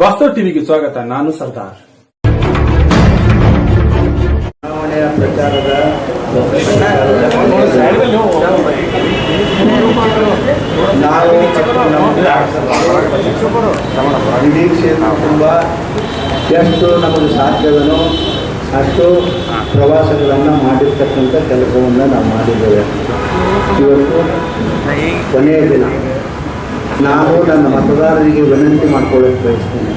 ವಾಸ್ತವ ಟಿವಿಗೆ ಸ್ವಾಗತ. ನಾನು ಸರ್ದಾರ್. ಚುನಾವಣೆಯ ಪ್ರಚಾರದ ನಾವು ಇಡೀ ಕ್ಷೇತ್ರ ತುಂಬ ಎಷ್ಟು ನಮಗೆ ಸಾಧ್ಯವೇನೋ ಅಷ್ಟು ಪ್ರವಾಸಗಳನ್ನು ಮಾಡಿರ್ತಕ್ಕಂಥ ಕೆಲಸವನ್ನು ನಾವು ಮಾಡಿದ್ದೇವೆ. ಇವತ್ತು ಕೊನೆಯ ದಿನ ನಾನು ನನ್ನ ಮತದಾರರಿಗೆ ವಿನಂತಿ ಮಾಡ್ಕೊಳ್ಳೋಕ್ಕೆ ಬಯಸ್ತೇನೆ.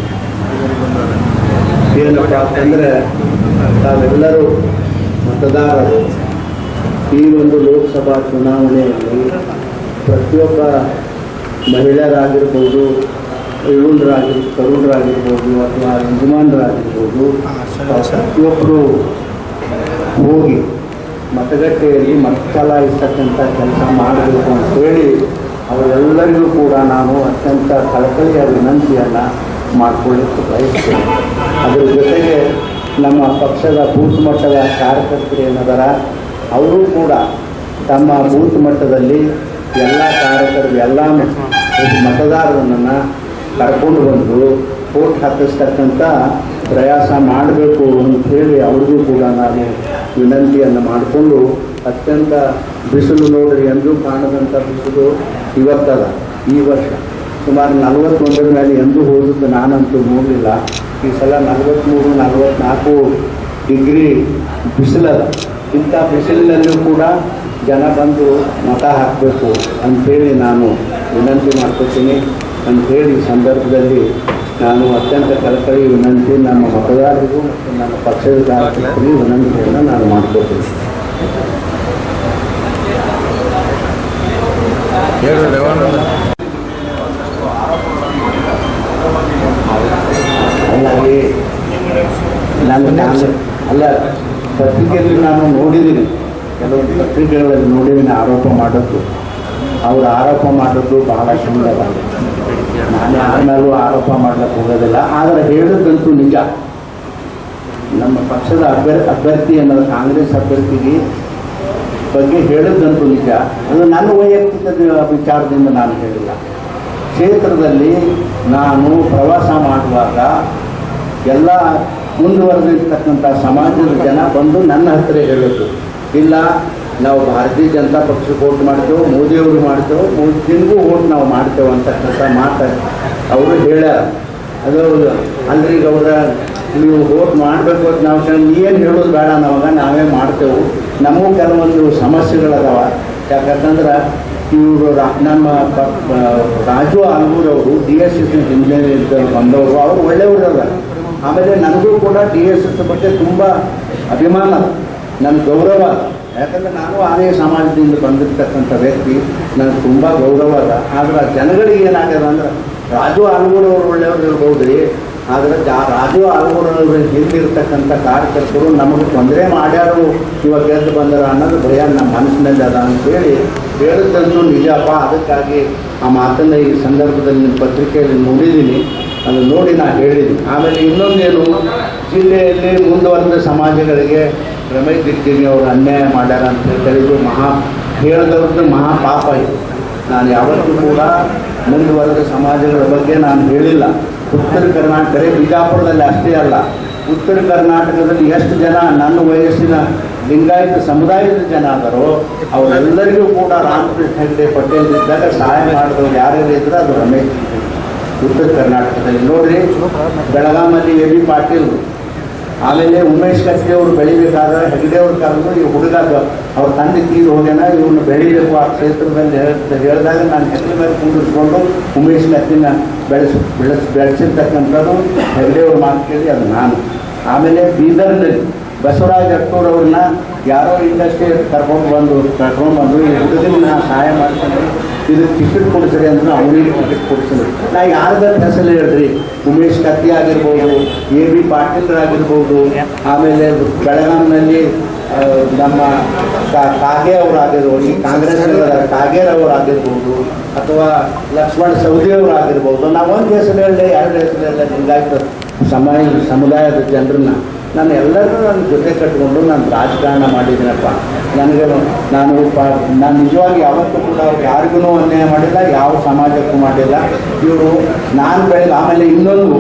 ಏನಪ್ಪ ಅಂತಂದರೆ, ತಾವೆಲ್ಲರೂ ಮತದಾರರು ಈ ಒಂದು ಲೋಕಸಭಾ ಚುನಾವಣೆಯಲ್ಲಿ ಪ್ರತಿಯೊಬ್ಬ ಮಹಿಳೆಯರಾಗಿರ್ಬೋದು, ತರುಣರಾಗಿರ್ಬೋದು ಅಥವಾ ಯಜಮಾನರಾಗಿರ್ಬೋದು, ಪ್ರತಿಯೊಬ್ಬರು ಹೋಗಿ ಮತಗಟ್ಟೆಯಲ್ಲಿ ಮತ ಚಲಾಯಿಸ್ತಕ್ಕಂಥ ಕೆಲಸ ಮಾಡಬೇಕು ಅಂತೇಳಿ ಅವರೆಲ್ಲರಿಗೂ ಕೂಡ ನಾನು ಅತ್ಯಂತ ಕಳಕಳಿಯ ವಿನಂತಿಯನ್ನು ಮಾಡಿಕೊಳ್ಳಿಕ್ಕೆ ಬಯಸ್ತೇನೆ. ಅದರ ಜೊತೆಗೆ ನಮ್ಮ ಪಕ್ಷದ ಬೂತ್ ಮಟ್ಟದ ಕಾರ್ಯಕರ್ತರು ಏನದರ ಅವರು ಕೂಡ ತಮ್ಮ ಬೂತ್ ಮಟ್ಟದಲ್ಲಿ ಎಲ್ಲ ಕಾರ್ಯಕರ್ತರು ಎಲ್ಲ ಮತದಾರರನ್ನು ಕರ್ಕೊಂಡು ಬಂದು ವೋಟ್ ಹಾಕಿಸ್ತಕ್ಕಂಥ ಪ್ರಯಾಸ ಮಾಡಬೇಕು ಅಂಥೇಳಿ ಅವ್ರಿಗೂ ಕೂಡ ನಾನು ವಿನಂತಿಯನ್ನು ಮಾಡಿಕೊಂಡು, ಅತ್ಯಂತ ಬಿಸಿಲು ನೋಡ್ರಿ ಎಂದೂ ಕಾಣದಂಥ ಬಿಸಿಲು ಇವತ್ತದ. ಈ ವರ್ಷ ಸುಮಾರು 41 ಮೇಲೆ ಎಂದೂ ಹೋದದ್ದು ನಾನಂತೂ ನೋಡಲಿಲ್ಲ. ಈ ಸಲ 43-44 ಡಿಗ್ರಿ ಬಿಸಿಲದ. ಇಂಥ ಬಿಸಿಲಿನಲ್ಲೂ ಕೂಡ ಜನ ಬಂದು ಮತ ಹಾಕಬೇಕು ಅಂಥೇಳಿ ನಾನು ವಿನಂತಿ ಮಾಡ್ಕೊತೀನಿ ಅಂಥೇಳಿ ಈ ಸಂದರ್ಭದಲ್ಲಿ ನಾನು ಅತ್ಯಂತ ಕಳಕಳಿ ವಿನಂತಿ ನಮ್ಮ ಮತದಾರರಿಗೂ ಮತ್ತು ನನ್ನ ಪಕ್ಷದ ಕಾರ್ಯಕರ್ತರಿಗೂ ವಿನಂತಿಯನ್ನು ನಾನು ಮಾಡ್ಕೊತೀನಿ. ಹಾಗಾಗಿ ಅಲ್ಲ, ಪತ್ರಿಕೆಯಲ್ಲಿ ನಾನು ನೋಡಿದ್ದೀನಿ, ಕೆಲವೊಂದು ಪತ್ರಿಕೆಗಳಲ್ಲಿ ನೋಡಿದ್ದೀನಿ ಆರೋಪ ಮಾಡೋದು. ಅವರು ಆರೋಪ ಮಾಡೋದು ಬಹಳ ಸುಂದರ. ನಾನು ಯಾರ ಮೇಲೂ ಆರೋಪ ಮಾಡ್ಲಿಕ್ಕೆ ಹೋಗೋದಿಲ್ಲ. ಆದರೆ ಹೇಳಿದಂತೂ ನಿಜ. ನಮ್ಮ ಪಕ್ಷದ ಅಭ್ಯರ್ಥಿ ಅನ್ನೋದು ಕಾಂಗ್ರೆಸ್ ಅಭ್ಯರ್ಥಿಗೆ ಬಗ್ಗೆ ಹೇಳಿದಂತೂ ನಿಜ. ಅದು ನನ್ನ ವೈಯಕ್ತಿಕ ವಿಚಾರದಿಂದ ನಾನು ಹೇಳಿಲ್ಲ. ಕ್ಷೇತ್ರದಲ್ಲಿ ನಾನು ಪ್ರವಾಸ ಮಾಡುವಾಗ ಎಲ್ಲ ಮುಂದುವರೆದಿರ್ತಕ್ಕಂಥ ಸಮಾಜದ ಜನ ಬಂದು ನನ್ನ ಹತ್ತಿರ ಹೇಳಿದ್ರು, ಇಲ್ಲ ನಾವು ಭಾರತೀಯ ಜನತಾ ಪಕ್ಷಕ್ಕೆ ವೋಟ್ ಮಾಡ್ತೇವೆ, ಮೋದಿಯವರು ಮಾಡ್ತೇವೆ, ಮೋದಿಗೂ ವೋಟ್ ನಾವು ಮಾಡ್ತೇವೆ ಅಂತಕ್ಕಂಥ ಮಾತು ಅವರು ಹೇಳ್ಯಾರ. ಅದು ಅಲ್ರಿ ಗೌಡ, ನೀವು ವೋಟ್ ಮಾಡಬೇಕು ಅಂತ ನಾವು ಏನು ಹೇಳೋದು ಬೇಡ, ನಾವೇ ಮಾಡ್ತೇವೆ. ನಮಗೂ ಕೆಲವೊಂದು ಸಮಸ್ಯೆಗಳದಾವ. ಯಾಕಂತಂದ್ರೆ ಇವರು ನಮ್ಮ ರಾಜು ಆಲ್ಗೂರವರು DSS ಇಂಜಿನಿಯರಿಂಗ್ ಬಂದವರು, ಅವರು ಒಳ್ಳೆಯವರು ಅದ. ಆಮೇಲೆ ನನಗೂ ಕೂಡ DSS ಬಗ್ಗೆ ತುಂಬ ಅಭಿಮಾನ, ನನ್ನ ಗೌರವ. ಯಾಕಂದರೆ ನಾನು ಆರ್ಯ ಸಮಾಜದಿಂದ ಬಂದಿರ್ತಕ್ಕಂಥ ವ್ಯಕ್ತಿ, ನನಗೆ ತುಂಬ ಗೌರವ ಅದ. ಆದರೆ ಜನಗಳಿಗೆ ಏನಾಗ್ಯದ ಅಂದ್ರೆ, ರಾಜು ಆಲ್ಗೂರವರು ಒಳ್ಳೆಯವರು ಇರ್ಬೋದು ರೀ, ಆದರೆ ರಾಜು ಆಲ್ಗೂರವ್ರ ಹಿಂದಿರ್ತಕ್ಕಂಥ ಕಾರ್ಯಕರ್ತರು ನಮಗೆ ತೊಂದರೆ ಮಾಡ್ಯಾರು, ಇವಾಗ ಗೆದ್ದು ಬಂದಾರ ಅನ್ನೋದು ಭಯ ನಮ್ಮ ಮನಸ್ಸಿನಲ್ಲಿ ಅದ ಅಂತೇಳಿ ಹೇಳಿದಂತೂ ನಿಜಪ್ಪ. ಅದಕ್ಕಾಗಿ ಆ ಮಾತನ್ನು ಈ ಸಂದರ್ಭದಲ್ಲಿ ನಿಮ್ಮ ಪತ್ರಿಕೆಯಲ್ಲಿ ನೋಡಿದ್ದೀನಿ, ಅದು ನೋಡಿ ನಾನು ಹೇಳಿದ್ದೀನಿ. ಆಮೇಲೆ ಇನ್ನೊಂದೇನು, ಜಿಲ್ಲೆಯಲ್ಲಿ ಮುಂದುವರೆದ ಸಮಾಜಗಳಿಗೆ ರಮೇಶ್ ಜಿಗಜಿಣಗಿ ಅವರು ಅನ್ಯಾಯ ಮಾಡ್ಯಾರ ಅಂತ ಹೇಳಿದ್ರು ಹೇಳಿದವ್ರದ್ದು ಮಹಾಪಾಪ ಇದು. ನಾನು ಯಾವತ್ತೂ ಕೂಡ ಮುಂದುವರೆದ ಸಮಾಜಗಳ ಬಗ್ಗೆ ನಾನು ಹೇಳಿಲ್ಲ. ಉತ್ತರ ಕರ್ನಾಟಕ, ಬಿಜಾಪುರದಲ್ಲಿ ಅಷ್ಟೇ ಅಲ್ಲ, ಉತ್ತರ ಕರ್ನಾಟಕದಲ್ಲಿ ಎಷ್ಟು ಜನ ನನ್ನ ವಯಸ್ಸಿನ ಲಿಂಗಾಯತ ಸಮುದಾಯದ ಜನ ಆದರೋ ಅವರೆಲ್ಲರಿಗೂ ಕೂಡ ರಾಮಕೃಷ್ಣ ಹೆಗಡೆ ಪಟೇಲ್ ಇದ್ದಾಗ ಸಹಾಯ ಮಾಡಿದವರು ಯಾರ್ಯಾರು ಇದ್ರೆ ಅದು ರಮೇಶ್ ಜಿಗಜಿಣಗಿ. ಉತ್ತರ ಕರ್ನಾಟಕದಲ್ಲಿ ನೋಡ್ರಿ, ಬೆಳಗಾಮಲ್ಲಿ AB ಪಾಟೀಲ್, ಆಮೇಲೆ ಉಮೇಶ್ ಕತ್ತಿ ಅವರು ಬೆಳಿಬೇಕಾದ್ರೆ ಹೆಗಡೆ ಅವ್ರ ಕರೆದು ಈ ಹುಡುಗ ಅವ್ರ ತಂದೆ ತೀರು ಹೋಗ್ಯಾನ, ಇವ್ರನ್ನ ಬೆಳಿಬೇಕು ಆ ಕ್ಷೇತ್ರದಲ್ಲಿ ಹೇಳಿದಾಗ ನಾನು ಹೆಗಡೆ ಮೇಲೆ ಕುಂದಿಸ್ಕೊಂಡು ಉಮೇಶ್ ಕತ್ತಿನ ಬೆಳೆಸಿರ್ತಕ್ಕಂಥದ್ದು ಹೆಗಡೆ ಅವ್ರ ಮಾತು ಕೇಳಿ ಅದು ನಾನು. ಆಮೇಲೆ ಬೀದರ್ನಲ್ಲಿ ಬಸವರಾಜ್ ಅಟ್ಟೂರ್ ಅವ್ರನ್ನ ಯಾರೋ ಇಂಡಸ್ಟ್ರಿ ಕರ್ಕೊಂಡು ಬಂದು ಈ ಹುಡುಗನ ಸಹಾಯ ಮಾಡ್ಕೊಂಡು ಇದಕ್ಕೆ ಟಿಕೆಟ್ ಕೊಡಿಸ್ರಿ ಅಂದ್ರೆ ಅವನಿಗೆ ಟಿಕೆಟ್ ಕೊಡಿಸಿದ್ರು. ನಾ ಯಾರ್ದಾರ ಹೆಸರು ಹೇಳ್ರಿ, ಉಮೇಶ್ ಕತ್ತಿ ಆಗಿರ್ಬೋದು, AB ಪಾಟೀಲ್ರಾಗಿರ್ಬೋದು, ಆಮೇಲೆ ಬೆಳಗಾಂನಲ್ಲಿ ನಮ್ಮ ಕಾಗೆ ಅವರಾಗಿರ್ಬೋದು, ಈ ಕಾಂಗ್ರೆಸ್ ಕಾಗೇರವರಾಗಿರ್ಬೋದು, ಅಥವಾ ಲಕ್ಷ್ಮಣ್ ಸವದಿ ಅವರಾಗಿರ್ಬೋದು. ನಾವು ಒಂದು ಹೆಸರು ಹೇಳಲಿ, 2 ಹೆಸರು ಹೇಳಲಿ, ಲಿಂಗಾಯತ ಸಮುದಾಯದ ಜನರನ್ನ ನಾನು ಎಲ್ಲರೂ ನನ್ನ ಜೊತೆ ಕಟ್ಟಿಕೊಂಡು ನಾನು ರಾಜಕಾರಣ ಮಾಡಿದ್ದೀನಪ್ಪ. ನಾನು ನಿಜವಾಗಿ ಯಾವತ್ತೂ ಕೂಡ ಅವ್ರು ಯಾರಿಗೂ ಅನ್ಯಾಯ ಮಾಡಿಲ್ಲ, ಯಾವ ಸಮಾಜಕ್ಕೂ ಮಾಡಿಲ್ಲ. ಇವರು ನಾನು ಆಮೇಲೆ ಇನ್ನೊಂದು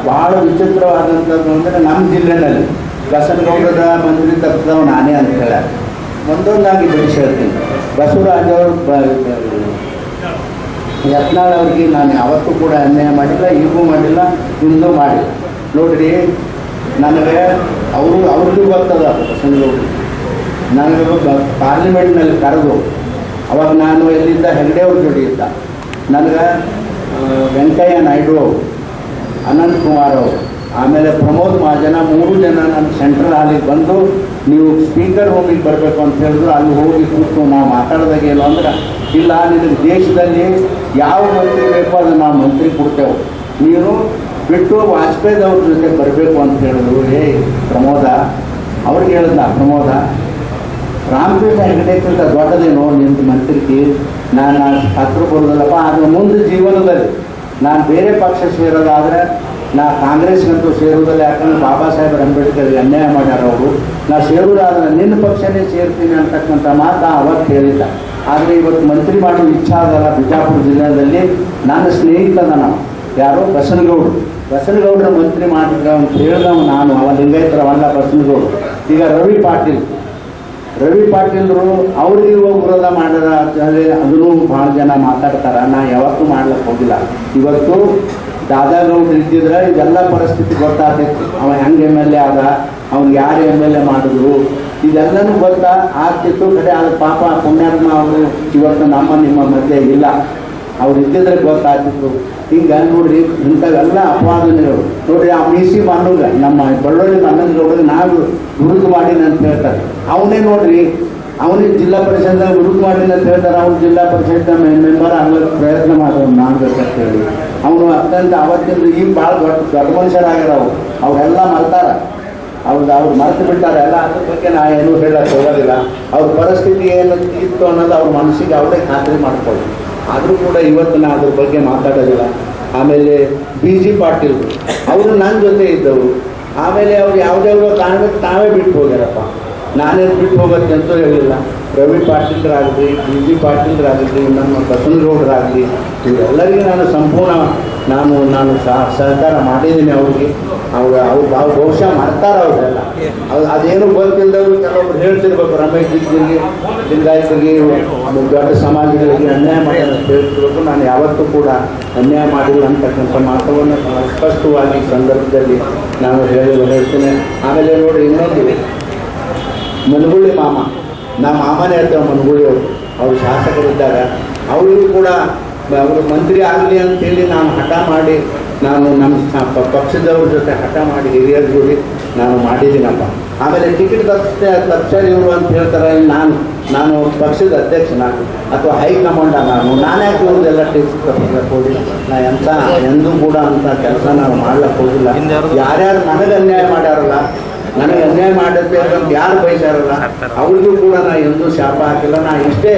ಭಾಳ ವಿಚಿತ್ರವಾದಂಥದ್ದು ಅಂದರೆ ನಮ್ಮ ಜಿಲ್ಲೆನಲ್ಲಿ ಬಸನಗೌಡರ ಮಂತ್ರಿ ತಪ್ಪಿದವು ನಾನೇ ಅಂತ ಹೇಳ ಒಂದೊಂದಾಗಿ ಬಿಡಿಸಿ ಹೇಳ್ತೀನಿ. ಬಸವರಾಜ್ ಅವರು ಯತ್ನಾಳ್ ಅವ್ರಿಗೆ ನಾನು ಯಾವತ್ತೂ ಕೂಡ ಅನ್ಯಾಯ ಮಾಡಿಲ್ಲ, ಈಗೂ ಮಾಡಿಲ್ಲ, ಹಿಂದೂ ಮಾಡಿಲ್ಲ. ನೋಡ್ರಿ, ನನಗೆ ಅವ್ರಿಗೂ ಗೊತ್ತದ ಬಸನಗೌಡರು ನನಗೆ ಪಾರ್ಲಿಮೆಂಟ್ನಲ್ಲಿ ಕರೆದು ಅವಾಗ ನಾನು ಎಲ್ಲಿದ್ದ ಹೆಗ್ಡೆ ಅವ್ರ ಜೋಡಿ ಇದ್ದ. ನನಗೆ ವೆಂಕಯ್ಯ ನಾಯ್ಡು ಅವರು, ಅನಂತ್ ಕುಮಾರ್ ಅವರು, ಆಮೇಲೆ ಪ್ರಮೋದ್ ಮಹಾಜನ 3 ಜನ ನನ್ನ ಸೆಂಟ್ರಲ್ ಹಾಲಿಗೆ ಬಂದು ನೀವು ಸ್ಪೀಕರ್ ರೂಮಿಗೆ ಬರಬೇಕು ಅಂತ ಹೇಳಿದ್ರು. ಅಲ್ಲಿ ಹೋಗಿ ಕೂತು ನಾವು ಮಾತಾಡಿದಾಗ ಏನು ಅಂದ್ರೆ, ಇಲ್ಲ ನಿನಗೆ ದೇಶದಲ್ಲಿ ಯಾವ ಮಂತ್ರಿ ಬೇಕೋ ಅದನ್ನು ನಾವು ಮಂತ್ರಿ ಕೊಡ್ತೇವೆ, ನೀನು ಬಿಟ್ಟು ವಾಜಪೇಯಿದವ್ರ ಜೊತೆ ಬರಬೇಕು ಅಂತ ಹೇಳಿದ್ರು. ಪ್ರಮೋದ ಅವ್ರಿಗೆ ಹೇಳಿದ ಪ್ರಮೋದ, ರಾಮಕೃಷ್ಣ ಹೆಗಡೆಕ್ಕಿಂತ ದೊಡ್ಡದೇನೋ ನಿಂದು ಮಂತ್ರಿಕೆ, ನಾನು ಹತ್ರ ಬರೋದಲ್ಲಪ್ಪ. ಆದರೆ ಮುಂದೆ ಜೀವನದಲ್ಲಿ ನಾನು ಬೇರೆ ಪಕ್ಷ ಸೇರೋದಾದರೆ ನಾ ಕಾಂಗ್ರೆಸ್ಗಂತೂ ಸೇರುವುದಿಲ್ಲ, ಯಾಕಂದ್ರೆ ಬಾಬಾ ಸಾಹೇಬ್ ಅಂಬೇಡ್ಕರ್ಗೆ ಅನ್ಯಾಯ ಮಾಡ್ಯಾರ ಅವರು. ನಾ ಸೇರುವುದಾದ್ರೆ ನಿನ್ನ ಪಕ್ಷನೇ ಸೇರ್ತೀನಿ ಅಂತಕ್ಕಂಥ ಮಾತು ಅವತ್ತು ಹೇಳಿದ್ದ. ಆದರೆ ಇವತ್ತು ಮಂತ್ರಿ ಮಾಡೋ ಇಚ್ಛಾ ಅದಲ್ಲ. ಬಿಜಾಪುರ ಜಿಲ್ಲೆಯಲ್ಲಿ ನನ್ನ ಸ್ನೇಹಿತದ ನಾವು ಯಾರೋ ಬಸನಗೌಡರ ಮಂತ್ರಿ ಮಾಡಿದ್ರ ಅಂತ ಹೇಳಿದವ ನಾನು. ಅವ ಲಿಂಗಾಯತರವಲ್ಲ ಬಸನಗೌಡರು. ಈಗ ರವಿ ಪಾಟೀಲ್ರು ಅವ್ರಿಗೆ ವಿರೋಧ ಮಾಡ್ಯಾರ ಅದನ್ನು ಭಾಳ ಜನ ಮಾತಾಡ್ತಾರೆ. ನಾ ಯಾವತ್ತೂ ಮಾಡ್ಲಿಕ್ಕೆ ಹೋಗಿಲ್ಲ. ಇವತ್ತು ದಾದಾಗೌಡ್ರು ಇದ್ದಿದ್ರೆ ಇದೆಲ್ಲ ಪರಿಸ್ಥಿತಿ ಗೊತ್ತಾಗ್ತೈತಿ. ಅವ ಹೆಂಗೆ MLA ಆದ, ಅವ್ನಿಗೆ ಯಾರು MLA ಮಾಡಿದ್ರು, ಇದೆಲ್ಲನೂ ಆಗ್ತಿತ್ತು. ಕಡೆ ಅದು ಪಾಪ ಪುಣ್ಯಾತ್ಮ ಅವರು ಇವತ್ತು ನಿಮ್ಮ ಮಧ್ಯೆ ಇಲ್ಲ. ಅವ್ರು ಇದ್ದಿದ್ರೆ ಗೊತ್ತಾಗ್ತಿತ್ತು. ಈಗ ನೋಡ್ರಿ, ಇಂಥವೆಲ್ಲ ಅಪವಾದನೆಗಳು ನೋಡ್ರಿ. ಆ ಮೀಸಿ ಮಣ್ಣುಗ ನಮ್ಮ ಬಳ್ಳೊಳ್ಳಿ ಮಣ್ಣಂಗೌಡರಿಗೆ ನಾವು ವಿರುದ್ಧ ಮಾಡೀನಿ ಅಂತ ಹೇಳ್ತಾರೆ. ಅವನೇ ನೋಡ್ರಿ, ಅವನಿಗೆ ಜಿಲ್ಲಾ ಪರಿಷತ್ದಾಗ ವಿರುದ್ಧ ಮಾಡೀನಿ ಅಂತ ಹೇಳ್ತಾರೆ. ಅವ್ನು ಜಿಲ್ಲಾ ಪರಿಷತ್ ಮೆಂಬರ್ ಆಗ್ಲಿಕ್ಕೆ ಪ್ರಯತ್ನ ಮಾಡೋದು ಮಾಡ್ಬೇಕಂತ ಹೇಳಿ ಅವನು ಅತ್ಯಂತ ಅವತ್ತಿಂದ ಈಗ ಭಾಳ ದೊಡ್ಡ ಮನುಷ್ಯರಾಗ್ಯಾರ. ಅವರೆಲ್ಲ ಮರ್ತಾರ, ಅವ್ರು ಮರೆತು ಬಿಟ್ಟಾರೆ ಎಲ್ಲ. ಅದ್ರ ಬಗ್ಗೆ ನಾ ಏನೂ ಹೇಳಕ್ಕೆ ಹೋಗೋದಿಲ್ಲ. ಅವ್ರ ಪರಿಸ್ಥಿತಿ ಏನು ಇತ್ತು ಅನ್ನೋದು ಅವ್ರ ಮನಸ್ಸಿಗೆ ಅವರೇ ಖಾತ್ರಿ ಮಾಡ್ಕೊಳ್ಳಿ. ಆದರೂ ಕೂಡ ಇವತ್ತು ನಾ ಅದ್ರ ಬಗ್ಗೆ ಮಾತಾಡೋದಿಲ್ಲ. ಆಮೇಲೆ BG ಪಾಟೀಲ್ ಅವರು ನನ್ನ ಜೊತೆ ಇದ್ದವರು. ಆಮೇಲೆ ಅವ್ರು ಯಾವುದ್ಯಾವುದೋ ಕಾರಣಕ್ಕೆ ತಾವೇ ಬಿಟ್ಟು ಹೋಗ್ಯಾರಪ್ಪ. ನಾನೇನು ಬಿಟ್ಟು ಹೋಗೋಕ್ಕೆ ಅಂತೂ ಹೇಳಿಲ್ಲ. ರವಿ ಪಾಟೀಲ್ರಾಗಲಿ, BG ಪಾಟೀಲ್ರಾಗಲಿ, ನಮ್ಮ ಬಸನಗೌಡರಾಗಲಿ, ಇವರೆಲ್ಲರಿಗೂ ನಾನು ಸಂಪೂರ್ಣ ನಾನು ಸಹಕಾರ ಮಾಡಿದ್ದೀನಿ ಅವ್ರಿಗೆ. ಅವ್ರು ಬಹುಶಃ ಮಾಡ್ತಾರೆ ಅವರೆಲ್ಲ. ಅದೇನು ಗೊತ್ತಿಲ್ಲದವರು ಕೆಲವೊಬ್ರು ಹೇಳ್ತಿರ್ಬೇಕು, ರಮೇಶ್ ಜಿಗ್ಗಿಗೆ, ಲಿಂಗಾಯತರಿಗೆ, ದೊಡ್ಡ ಸಮಾಜಗಳಿಗೆ ಅನ್ಯಾಯ ಮಾಡಿ ಅಂತ ಹೇಳ್ತಿರ್ಬೇಕು. ನಾನು ಯಾವತ್ತೂ ಕೂಡ ಅನ್ಯಾಯ ಮಾಡಿಲ್ಲ ಅಂತಕ್ಕಂಥ ಮಾತವನ್ನು ಸ್ಪಷ್ಟವಾಗಿ ಸಂದರ್ಭದಲ್ಲಿ ನಾನು ಹೇಳ್ತೇನೆ. ಆಮೇಲೆ ನೋಡಿ, ಇನ್ನೊಂದು ಮನಗುಳಿ ಮಾಮ, ನಮ್ಮ ಮಾಮನೇ ಹೇಳ್ತೇವೆ ಮನಗುಳಿ ಅವರು ಶಾಸಕರಿದ್ದಾಗ ಅವರಿಗೂ ಕೂಡ ಅವರು ಮಂತ್ರಿ ಆಗಲಿ ಅಂತೇಳಿ ನಾನು ಹಠ ಮಾಡಿ, ನಾನು ನಮ್ಮ ಪಕ್ಷದವ್ರ ಜೊತೆ ಹಠ ಮಾಡಿ ಹಿರಿಯರ ಜೋಡಿ ನಾನು ಮಾಡಿದ್ದೀನಪ್ಪ. ಆಮೇಲೆ ಟಿಕೆಟ್ ತಪ್ಪಿಸ್ಯಾರ ಇವರು ಅಂತ ಹೇಳ್ತಾರೆ. ನಾನು ಪಕ್ಷದ ಅಧ್ಯಕ್ಷನ ಅಥವಾ ಹೈಕಮಾಂಡ ನಾನೇ ಇವ್ರದ್ದೆಲ್ಲ ಟಿಕೆಟ್ ತಪ್ಪಿಸ್ಲಕ್ಕೆ ಹೋಗಿಲ್ಲ. ನಾ ಎಂದೂ ಕೂಡ ಅಂತ ಕೆಲಸ ನಾವು ಮಾಡ್ಲಿಕ್ಕೆ ಹೋಗಿಲ್ಲ. ಯಾರ್ಯಾರು ನನಗೆ ಅನ್ಯಾಯ ಮಾಡ್ಯಾರಲ್ಲ, ನನಗೆ ಅನ್ಯಾಯ ಮಾಡತ್ತೆ ಅಂತ ಯಾರು ಬಯಸಾರಲ್ಲ ಅವ್ರಿಗೂ ಕೂಡ ನಾ ಎಂದೂ ಶಾಪ ಹಾಕಿಲ್ಲ. ನಾ ಇಷ್ಟೇ,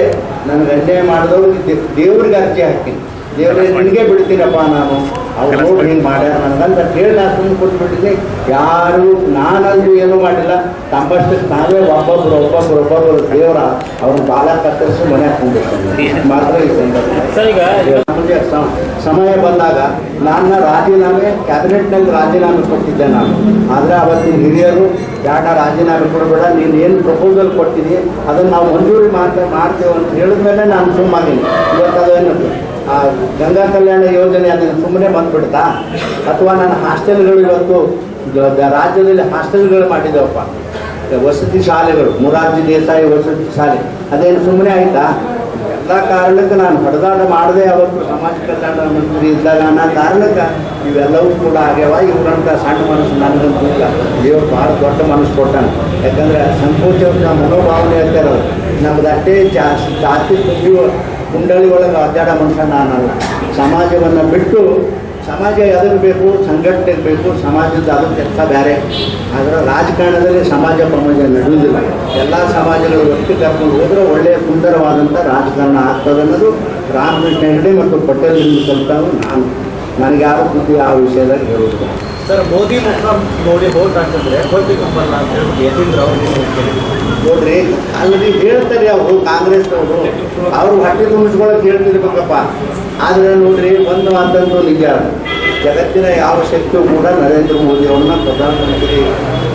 ನನಗೆ ಅನ್ಯಾಯ ಮಾಡಿದವ್ರಿಗೆ ದೇವ್ರಿಗೆ ಅರ್ಜಿ ಹಾಕ್ತೀನಿ, ದೇವ್ರಿಗೆ ನಿನಗೆ ಬಿಡ್ತೀನಪ್ಪ ನಾನು, ಅವ್ರು ನೋಡಿ ಹಿಂಗೆ ಮಾಡ್ಯಾರ ನನಗಂತ ಹೇಳಿ ನಾ ಸುಮ್ಮನೆ ಕೊಟ್ಬಿಟ್ಟಿದ್ದೆ. ಯಾರು ನಾನಂದು ಏನೂ ಮಾಡಿಲ್ಲ. ತಮ್ಮಷ್ಟಕ್ಕೆ ನಾವೇ ಒಬ್ಬೊಬ್ಬರು ದೇವರ ಅವ್ರ ಬಾಲ ಕತ್ತರಿಸಿ ಮನೆ ಹಾಕೊಂಡಿರ್ತಾರೆ ಮಾತ್ರ. ಈ ಸಂದರ್ಭ ನಮಗೆ ಸಮಯ ಬಂದಾಗ ನನ್ನ ರಾಜೀನಾಮೆ ಕ್ಯಾಬಿನೆಟ್ನಲ್ಲಿ ರಾಜೀನಾಮೆ ಕೊಟ್ಟಿದ್ದೆ ನಾನು. ಆದರೆ ಅವತ್ತಿನ ಹಿರಿಯರು ಬೇಡ ರಾಜೀನಾಮೆ ಕೊಡಬೇಡ, ನೀನು ಏನು ಪ್ರಪೋಸಲ್ ಕೊಟ್ಟಿದ್ದೀವಿ ಅದನ್ನು ನಾವು ಮಂಜೂರಿ ಮಾಡ್ತೇವೆ ಅಂತ ಹೇಳಿದ್ಮೇಲೆ ನಾನು ಸುಮ್ಮನೆ. ಇವತ್ತು ಅದೇನದು ಗಂಗಾ ಕಲ್ಯಾಣ ಯೋಜನೆ ಅದನ್ನು ಸುಮ್ಮನೆ ಬಂದುಬಿಡ್ತಾ, ಅಥವಾ ನನ್ನ ಹಾಸ್ಟೆಲ್ಗಳು ಇವತ್ತು ರಾಜ್ಯದಲ್ಲಿ ಹಾಸ್ಟೆಲ್ಗಳು ಮಾಡಿದ್ದೇವಪ್ಪ, ವಸತಿ ಶಾಲೆಗಳು, ಮೊರಾರ್ಜಿ ದೇಸಾಯಿ ವಸತಿ ಶಾಲೆ, ಅದೇನು ಸುಮ್ಮನೆ ಆಯಿತಾ? ಎಲ್ಲ ಕಾರಣಕ್ಕೆ ನಾನು ಹೊಡೆದಾಟ ಮಾಡದೆ ಅವತ್ತು ಸಮಾಜ ಕಲ್ಯಾಣ ಮಂತ್ರಿ ಇದ್ದಾಗ ಅನ್ನೋ ಕಾರಣಕ್ಕೆ ಇವೆಲ್ಲವೂ ಕೂಡ ಆಗ್ಯಾವ. ಇವ್ರಂತ ಸಣ್ಣ ಮನಸ್ಸು ನನಗಂತೂ ಇಲ್ಲ. ದೇವ್ರು ಭಾಳ ದೊಡ್ಡ ಮನಸ್ಸು ಕೊಟ್ಟಾನೆ. ಯಾಕಂದರೆ ಸಂಕೋಚ ಮನೋಭಾವನೆ ಹೇಳ್ತಾರೆ. ನಮ್ದು ಅಷ್ಟೇ ಜಾತಿ ಕುಂಡಳಿ ಒಳಗೆ ಅಡ್ಡಾಡೋ ಮನುಷ್ಯ ನಾನಲ್ಲ. ಸಮಾಜವನ್ನು ಬಿಟ್ಟು, ಸಮಾಜ ಎದಕ್ಕೆ ಬೇಕು, ಸಂಘಟನೆಗೆ ಬೇಕು, ಸಮಾಜದ ಅದಕ್ಕೆ ಕೆಲಸ ಬೇರೆ. ಆದರೆ ರಾಜಕಾರಣದಲ್ಲಿ ಸಮಾಜ ನಡೆಯುವುದಿಲ್ಲ. ಎಲ್ಲ ಸಮಾಜಗಳು ಒಟ್ಟು ಕರ್ಕೊಂಡು ಹೋದರೆ ಒಳ್ಳೆಯ ಸುಂದರವಾದಂಥ ರಾಜಕಾರಣ ಆಗ್ತದೆ ಅನ್ನೋದು ರಾಮಕೃಷ್ಣ ಹೆಗಡೆ ಮತ್ತು ಪಟೇಲ್ರಿಂದ ಕಲಿತಾವು ನನಗೆ ಯಾರು ಬುದ್ಧಿ ಆ ವಿಷಯದಾಗ ಹೇಳೋದು. ಸರ್, ಮೋದಿ ಮುಖ ನೋಡಿ ಹೋಟ್ ಹಾಕಿದ್ರೆ ಹೋಗ್ಬೇಕಂಬಲ್ಲ ಅಂತ ಹೇಳ್ಬಿಟ್ಟು ಯತೀಂದ್ರ ನೋಡ್ರಿ, ಅಲ್ಲಿ ಹೇಳ್ತಾರೆ ಅವರು ಕಾಂಗ್ರೆಸ್ನವರು, ಅವ್ರು ಹೊಟ್ಟೆ ತುಂಬಿಸ್ಕೊಳಕ್ಕೆ ಹೇಳ್ತಿರ್ಬೇಕಪ್ಪ. ಆದರೆ ನೋಡ್ರಿ, ಒಂದು ಮಾತಂತೂ ನಿಜ, ಜಗತ್ತಿನ ಯಾವ ಶಕ್ತಿಯೂ ಕೂಡ ನರೇಂದ್ರ ಮೋದಿ ಅವ್ರನ್ನ ಪ್ರಧಾನಮಂತ್ರಿ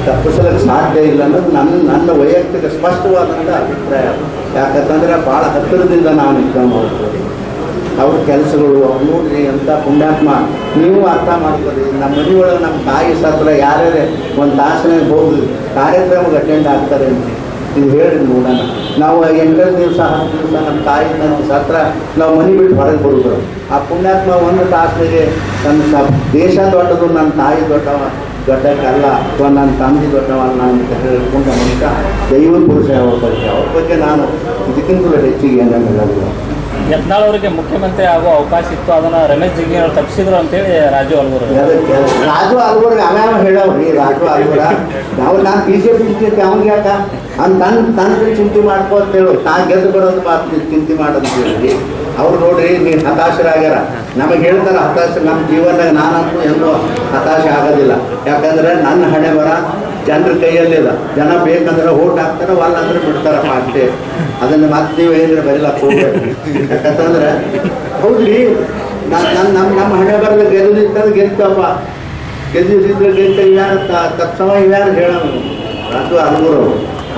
ತಪ್ಪಿಸಲಿಕ್ಕೆ ಸಾಧ್ಯ ಇಲ್ಲ ಅನ್ನೋದು ನನ್ನ ವೈಯಕ್ತಿಕ ಸ್ಪಷ್ಟವಾದಂಥ ಅಭಿಪ್ರಾಯ. ಯಾಕಂತಂದರೆ ಭಾಳ ಹತ್ತಿರದಿಂದ ನಾನು ಇದ್ದಂಗೆ ಹೋಗ್ಬೋದು ಅವ್ರ ಕೆಲಸಗಳು ಅವ್ರು ನೋಡ್ರಿ ಎಂಥ ಪುಣ್ಯಾತ್ಮ. ನೀವು ಅರ್ಥ ಮಾಡ್ಕೊಳ್ಳಿ, ನಮ್ಮ ಮನೆಯೊಳಗೆ ನಮ್ಮ ತಾಯಿ ಸತ್ರ ಯಾರ್ಯಾರೇ ಒಂದು ತಾಸನಾಗ ಹೋಗಿ ಕಾರ್ಯಕ್ರಮಕ್ಕೆ ಅಟೆಂಡ್ ಆಗ್ತಾರೆ ಅಂತ ಇದು ಹೇಳಿ ನೋಡೋಣ. ನಾವು 8 ದಿವಸ 10 ದಿವಸ ನಮ್ಮ ತಾಯಿ ನನ್ನ ಸತ್ರ ನಾವು ಮನೆ ಬಿಟ್ಟು ಹೊರಗೆ ಬರೋದು. ಆ ಪುಣ್ಯಾತ್ಮ ಒಂದು ತಾಸಿಗೆ ನನ್ನ ದೇಶ ದೊಡ್ಡದು, ನನ್ನ ತಾಯಿ ದೊಡ್ಡಕ್ಕಲ್ಲ ಅಥವಾ ನನ್ನ ತಂದೆ ದೊಡ್ಡವಲ್ಲ ಅಂತ ಹೇಳ್ಕೊಂಡ ಮನುಷ್ಯ ದೈವ ಪುರುಷ ಅವ್ರ ಬಗ್ಗೆ ನಾನು ಇದಕ್ಕಿಂತಲೂ ಹೆಚ್ಚಿಗೆ ಏನೇನು ಹೇಳೋದಿಲ್ಲ. ಯತ್ನಾಳ್ ಅವರಿಗೆ ಮುಖ್ಯಮಂತ್ರಿ ಆಗೋ ಅವಕಾಶ ಇತ್ತು, ಅದನ್ನ ರಮೇಶ್ ಜಿಗಜಿಣಗಿ ತಪ್ಪಿಸಿದ್ರು ಅಂತೇಳಿ ರಾಜು ಅಲ್ಗೂರು. ರಾಜು ಅಲ್ಗೂರ್ಗೆ ಅವ್ಯಾವ ಹೇಳವ್ರಿ. ರಾಜು ಅಲ್ಗೂರ ನಾನು BJP ಚಿಂತೆ ಅವ್ನಿಗೆ ಯಾಕ ತನ್ನ ಚಿಂತೆ ಮಾಡ್ಕೋತ ಹೇಳು, ನಾ ಗೆದ್ದು ಬರೋದು ಮಾತು ಚಿಂತೆ ಮಾಡೋದು ಹೇಳಿ. ಅವ್ರು ನೋಡ್ರಿ ನೀನು ಹತಾಶರಾಗ್ಯಾರ. ನಮಗೆ ಹೇಳ್ತಾರೆ ಹತಾಶ. ನಮ್ಮ ಜೀವನದಾಗ ನಾನಂತೂ ಎಲ್ಲೂ ಹತಾಶ ಆಗೋದಿಲ್ಲ. ಯಾಕಂದ್ರೆ ನನ್ನ ಹಣೆ ಬರ ಜನರ ಕೈಯಲ್ಲಿಲ್ಲ. ಜನ ಬೇಕಂದ್ರೆ ಓಟ್ ಹಾಕ್ತಾರೆ, ಅಲ್ಲಂದ್ರೆ ಬಿಡ್ತಾರಪ್ಪ ಅಷ್ಟೇ. ಅದನ್ನು ಮತ್ತೆ ನೀವು ಹೇಳಿದ್ರೆ ಬರೀಲಕ್ಕೆ ಹೋಗ್ಬೇಡ್ರಿ. ಯಾಕಂತಂದ್ರೆ ಹೌದ್ರಿ, ನಮ್ಮ ಹಣೆ ಬರಲ್ಲ. ಗೆಲ್ಲದಿತ್ತಂದ್ರೆ ಗೆಲ್ತಪ್ಪ, ಗೆದ್ದಿದ್ರೆ ಗೆಲ್ತ ಇವ್ಯಾರು ತತ್ಸಮ ಇವ್ಯಾರು ಹೇಳೋದು. ರಾಜು ಅಲ್ಗೂರು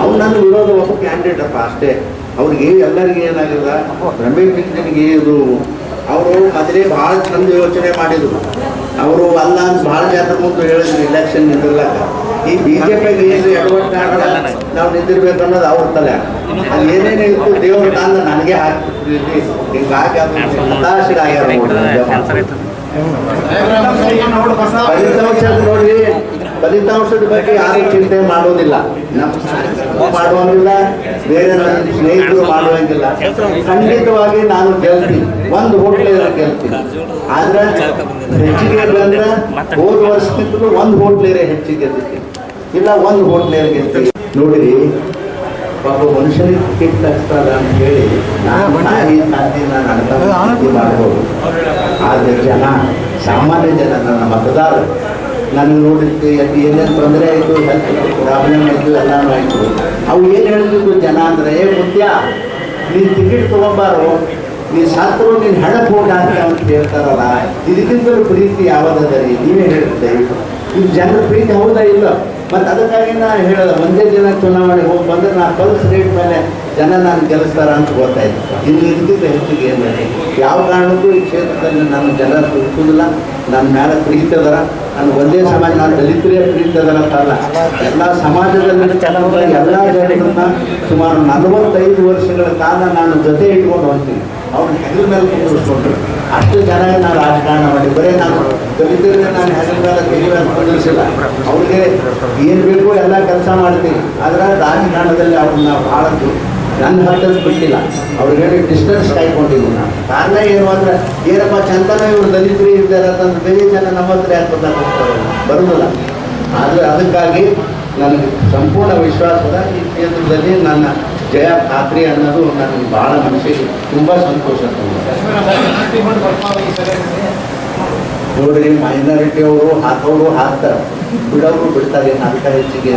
ಅವ್ರು ನನ್ನ ವಿರೋಧ ಒಬ್ಬ ಕ್ಯಾಂಡಿಡೇಟ್ ಅಪ್ಪ ಅಷ್ಟೇ. ಅವ್ರಿಗೆ ಎಲ್ಲರಿಗೂ ಏನಾಗಿಲ್ಲ, ರಮೇಶ್ ಜಿಗಜಿಣಗಿ ಇದು ಅವರು ಮೊದಲೇ ಭಾಳ ಚಂದ ಯೋಚನೆ ಮಾಡಿದರು. ಅವರು ಅಲ್ಲ ಅಂತ ಭಾಳ ಜನರ ಮುಂದೆ ಹೇಳಿದ್ರು ಇಲೆಕ್ಷನ್ ನಿಂದಿರ್ಲಾಕ. ಈ BJPಗೆ ಏನು ಎಡವಟ್ಟು ನಾವು ನಿಂದಿರ್ಬೇಕು ಅನ್ನೋದು ಅವ್ರ ತಲೆ. ಅದು ಏನೇನು ಇತ್ತು ದೇವ್ರ ತಂದ ನನಗೆ ಹಾಕ್ತಿದ್ವಿ. ಹಿಂಗಾಗಿ ಅದು ಹತಾಶರಾಗ್ಯಾರ. ಫಲಿತಾಂಶ ನೋಡ್ರಿ, ಫಲಿತಾಂಶದ ಬಗ್ಗೆ ಯಾರೂ ಚಿಂತೆ ಮಾಡೋದಿಲ್ಲ. ನಮ್ಮ ಮಾಡುವಂಗಿಲ್ಲ, ಬೇರೆ ನನ್ನ ಸ್ನೇಹಿತರು ಮಾಡುವಂಗಿಲ್ಲ. ಖಂಡಿತವಾಗಿ ನಾನು ಗೆಲ್ತೀನಿ, ಒಂದು ಹೋಟ್ಲೇರ ಗೆಲ್ತೀನಿ. ಆದ್ರೆ ಹೆಚ್ಚಿಗೆ ಬಂದ್ರೆ ಹೋದ ವರ್ಷಕ್ಕಿಂತಲೂ ಒಂದು ಹೋಟ್ಲೇರೆ ಹೆಚ್ಚಿಗೆ ಗೆಲ್ತೀನಿ, ಇಲ್ಲ ಒಂದು ಹೋಟ್ಲೇರ ಗೆಲ್ತೀನಿ. ನೋಡಿರಿ, ಒಬ್ಬ ಮನುಷ್ಯನಿಗೆ ಟಿಕೆಟ್ ಹಚ್ತದ ಅಂತ ಹೇಳಿ ನಾನು ಅರ್ಥ ಮಾಡ್ಬೋದು. ಆದರೆ ಜನ, ಸಾಮಾನ್ಯ ಜನ, ನನ್ನ ಮತದಾರರು ನನಗೆ ನೋಡಿದ್ದು ಏನೇನು ತೊಂದರೆ ಆಯಿತು, ಹೆಲ್ತ್ ಪ್ರಾಬ್ಲಮ್ ಆಯಿತು, ಎಲ್ಲನೂ ಆಯಿತು. ಅವು ಏನು ಹೇಳ್ತಿದ್ರು ಜನ ಅಂದರೆ, ಮುದ್ಯ ನೀನು ಟಿಕೆಟ್ ತೊಗೊಂಬಾರು, ನೀನು ಸತ್ರು ನೀನು ಹಣಕ್ಕೆ ಹೋಗಿ ಹಾಕಿ ಅಂತ ಹೇಳ್ತಾರಲ್ಲ. ಇದಕ್ಕಿಂತಲೂ ಪ್ರೀತಿ ಯಾವುದದ ರೀ? ನೀವೇ ಹೇಳ್ತೀವಿ. ಈಗ ಜನರ ಪ್ರೀತಿ ಹೌದಾ ಇಲ್ಲ? ಮತ್ತು ಅದಕ್ಕಾಗಿ ನಾನು ಹೇಳೋದು, ಒಂದೇ ದಿನ ಚುನಾವಣೆಗೆ ಹೋಗಿ ಬಂದರೆ ನಾನು ಪಲ್ಸ್ ರೇಟ್ ಮೇಲೆ ಜನ ನಾನು ಗೆಲ್ಲಿಸ್ತಾರ ಅಂತ ಗೊತ್ತಾಯ್ತು. ಇಲ್ಲಿ ಇದಕ್ಕಿಂತ ಹೆಚ್ಚಿಗೆ ಏನು ಯಾವ ಕಾರಣಕ್ಕೂ ಈ ಕ್ಷೇತ್ರದಲ್ಲಿ ನಾನು ಜನ ಹುಡುಕೋದಿಲ್ಲ. ನನ್ನ ಮೇಲೆ ಪ್ರೀತಿ ಅದರ. ನಾನು ಒಂದೇ ಸಮಾಜ, ನಾನು ದಲಿತರೇ ಪ್ರೀತಿ ಅದರ ಅಂತಲ್ಲ, ಎಲ್ಲ ಸಮಾಜದಲ್ಲಿ ಎಲ್ಲ ಜನರನ್ನ ಸುಮಾರು 45 ವರ್ಷಗಳ ಕಾಲ ನಾನು ಜೊತೆ ಇಟ್ಕೊಂಡು ಹೋಗ್ತೀನಿ. ಅವ್ರನ್ನ ಹೆಗಲ ಮೇಲೆ ಕುಂದಿರಿಸ್ಕೊಂಡ್ರು. ಅಷ್ಟು ಚೆನ್ನಾಗಿ ನಾನು ರಾಜಕಾರಣ ಮಾಡಿ, ಬರೀ ನಾನು ದಲಿತರಿಗೆ ನಾನು ಹೆಗಲ ಮೇಲೆ ತೆಗಿ ಮೇಲೆ ಕುಂದಿರಿಸಿಲ್ಲ. ಅವ್ರಿಗೆ ಏನು ಬೇಕು ಎಲ್ಲ ಕೆಲಸ ಮಾಡ್ತೀನಿ. ಆದರೆ ರಾಜಕಾರಣದಲ್ಲಿ ಅವ್ರನ್ನ ಭಾಳ ನನ್ನ ಹತ್ತಿರ ಬಿಟ್ಟಿಲ್ಲ. ಅವ್ರಿಗೆ ಡಿಸ್ಟೆನ್ಸ್ ಕಾಯ್ಕೊಂಡಿದ್ದೀನಿ ನಾನು. ಕಾರಣ ಏನು ಅಂದರೆ, ಏನಪ್ಪ ಚಂದನ ಇವರು ದಲಿತರು ಇದ್ದಾರೆ ಅಂತಂದ್ರೆ ಬೇರೆ ಜನ ನಮ್ಮ ಹತ್ರ ಯಾಕೆ ಹೋಗ್ತಾರೆ, ಬರೋದಿಲ್ಲ. ಆದರೆ ಅದಕ್ಕಾಗಿ ನನಗೆ ಸಂಪೂರ್ಣ ವಿಶ್ವಾಸದ ಈ ಕ್ಷೇತ್ರದಲ್ಲಿ ನನ್ನ ಜಯ ಖಾತ್ರಿ ಅನ್ನೋದು ನನಗೆ ಭಾಳ ಮನಸ್ಸಿಗೆ ತುಂಬ ಸಂತೋಷ ನೋಡ್ರಿ. ಮೈನಾರಿಟಿ ಅವರು ಹಾಕೋರು ಹಾಕ್ತಾರೆ, ಬಿಡೋರು ಬಿಡ್ತಾರೆ. ಅದಕ್ಕೆ ಹೆಚ್ಚಿಗೆ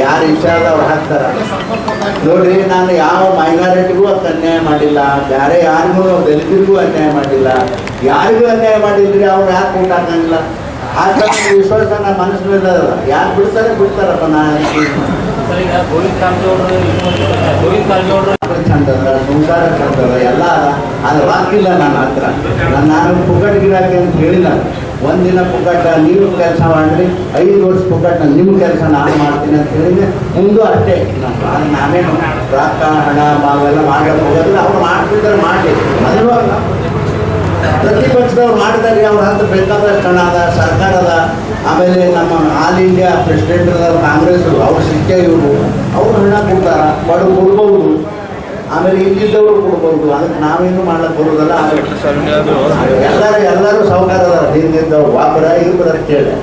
ಯಾರು ಇಚ್ಛೆ ಆದ ಅವ್ರು ಹಾಕ್ತಾರೆ. ನೋಡ್ರಿ, ನಾನು ಯಾವ ಮೈನಾರಿಟಿಗೂ ಅದು ಅನ್ಯಾಯ ಮಾಡಿಲ್ಲ, ಬೇರೆ ಯಾರಿಗೂ ದಲಿತರಿಗೂ ಅನ್ಯಾಯ ಮಾಡಿಲ್ಲ, ಯಾರಿಗೂ ಅನ್ಯಾಯ ಮಾಡಿದ್ರಿ. ಅವ್ರು ಯಾಕೆ ಊಟ ಹಾಕಂಗಿಲ್ಲ? ಆ ಥರ ವಿಶ್ವಾಸ ನನ್ನ ಮನಸ್ಸಿನಲ್ಲಿ ಅದಲ್ಲ. ಯಾರು ಬಿಡ್ತಾರಪ್ಪ. ನಾನು ಚಂದದ ಸಂಸಾರ ಚಂದದ ಎಲ್ಲ ಅದ. ಅದು ರಾಕಿಲ್ಲ ನನ್ನ ಹತ್ರ. ನಾನು ಪುಕ್ಕಟ್ ಗಿರಾಕಿ ಅಂತ ಹೇಳಿಲ್ಲ. ಒಂದಿನ ಪುಕ್ಕಟ ನೀವು ಕೆಲಸ ಮಾಡಿರಿ, 5 ವರ್ಷ ಪುಕ್ಕಟ ನಿಮ್ಮ ಕೆಲಸ ನಾನು ಮಾಡ್ತೀನಿ ಅಂತ ಹೇಳಿದ್ರೆ ಮುಂದೂ ಅಷ್ಟೇ. ನಾವೇನು ರೊಕ್ಕ ಹಣ ಅವೆಲ್ಲ ಮಾಡಕ್ಕೆ ಹೋಗೋದಿಲ್ಲ. ಅವ್ರು ಮಾಡ್ತಿದ್ದಾರೆ ಮಾಡಿ. ಅದನ್ನು ಪ್ರತಿಪಕ್ಷದವ್ರು ಮಾಡಿದಾರೆ. ಅವ್ರ ಹತ್ರ ಬೇಕಾದಷ್ಟು ಹಣ ಅದ, ಸರ್ಕಾರ ಅದ. ಆಮೇಲೆ ನಮ್ಮ ಆಲ್ ಇಂಡಿಯಾ ಪ್ರೆಸಿಡೆಂಟ್ ಅದ ಕಾಂಗ್ರೆಸ್, ಅವ್ರು ಶಿಕ್ಷೆ ಇವರು, ಅವ್ರು ಹಣ ಕೊಡ್ತಾರ, ಕೊಡ್ಬೋದು. ಆಮೇಲೆ ಇಲ್ಲಿದ್ದವರು ಕೊಡ್ಬೋದು. ಅದಕ್ಕೆ ನಾವೇನು ಮಾಡ್ಲಿಕ್ಕೆ ಬರೋದಲ್ಲ. ಎಲ್ಲರೂ ಸಾಹುಕಾರ ಅದಾರ. ಹಿಂದಿದ್ದವ್ರು ಒಬ್ಬರ ಇಬ್ಬರ ಕೇಳಿ.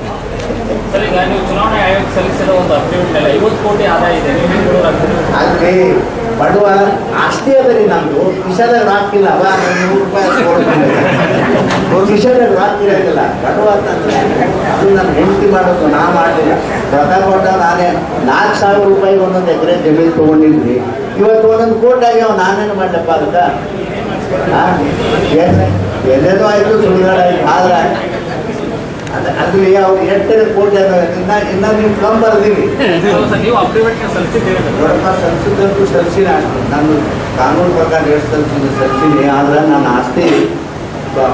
ಚುನಾವಣಾ ಆಯೋಗ ಸಲ್ಲಿಸಿದ ಒಂದು ಅಫಿಡವಿಟ್ 50 ಕೋಟಿ ಆದಾಯ ಇದೆ. ಅಲ್ಲಿ ಬಡವ ಆಸ್ತಿ ಅದ ರೀ. ನಮ್ಮದು ಕಿಶದಾಗ ಹಾಕಿಲ್ಲ. ಕಿಶದಾಗ ಹಾಕಿರಂಗಿಲ್ಲ. ಬಡವ ಅಂತಂದ್ರೆ ಅದು ನನ್ನ ಹೆಂಡತಿ ಮಾಡೋದು, ನಾ ಮಾಡಲಿಲ್ಲ. ರೊಕ್ಕ ಕೊಟ್ಟ ನಾನೇ 4,000 ರೂಪಾಯಿ ಒಂದೊಂದು ಎಕರೆ ಜಮೀನು ತೊಗೊಂಡಿದ್ವಿ. ಇವತ್ತು 1 ಕೋಟಿ ಆಗ್ಯಾವ. ನಾನೇನು ಮಾಡಲಪ್ಪ ಅದಕ್ಕೆ? ಎಲ್ಲೇನೋ ಆಯಿತು, ಸುಳ್ಳುಗಳಾಯಿತು. ಆದ್ರೆ ಅಲ್ಲಿ ಅವ್ರು ಎಷ್ಟು ಕೋಟಿ ಇನ್ನ ನೀವು ಕಮ್ಮಿ ಬರ್ದೀವಿ ನೀವು ಅಫಿಡವಿಟ್ ಸಲ್ಲಿಸಿದ್ದೀರಿ ನೋಡಪ್ಪ ಸಲ್ಸಿದಂತೂ ಸಲ್ಸಿನ ನಾನು ಕಾನೂನು ಪ್ರಕಾರ ಎಷ್ಟು ಸಲ್ಸಿನಿ ಆದ್ರೆ ನನ್ನ ಆಸ್ತಿ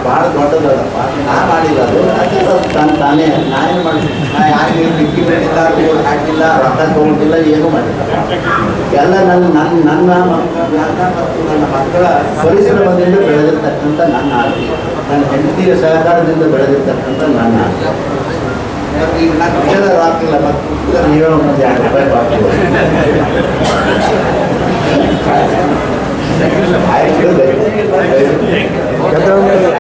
ಭಾಳ ದೊಡ್ಡದಲ್ಲಪ್ಪ ನಾ ಮಾಡಿಲ್ಲ ಅದು ತಾನೇ ನಾನೇನು ಮಾಡಿಲ್ಲ ನಾ ಯಾರಿಗೆ ಬಿಕ್ಕಿ ಮಾಡಿಲ್ಲ ರೋಡ್ ಹಾಕಿಲ್ಲ ರೊಕ್ಕ ತೊಗೊಂಡಿಲ್ಲ ಏನೂ ಮಾಡಿಲ್ಲ ಎಲ್ಲ ನನ್ನ ಮತ್ತು ನನ್ನ ಮಕ್ಕಳ ಪರಿಶ್ರಮದಿಂದ ಬೆಳೆದಿರ್ತಕ್ಕಂಥ ನನ್ನ ಆಸ್ತಿ ನನ್ನ ಹೆಂಡತಿಯ ಸಹಕಾರದಿಂದ ಬೆಳೆದಿರ್ತಕ್ಕಂಥ ನನ್ನ ಆಸ್ತಿ ಈಗ ನಾನು ವಿಷಯದ ಹಾಕಿಲ್ಲ ಮತ್ತು ನೀವೇ ಒಂದು 2 ರೂಪಾಯಿ ಹಾಕ್ತೀವಿ ಆಯ್ತು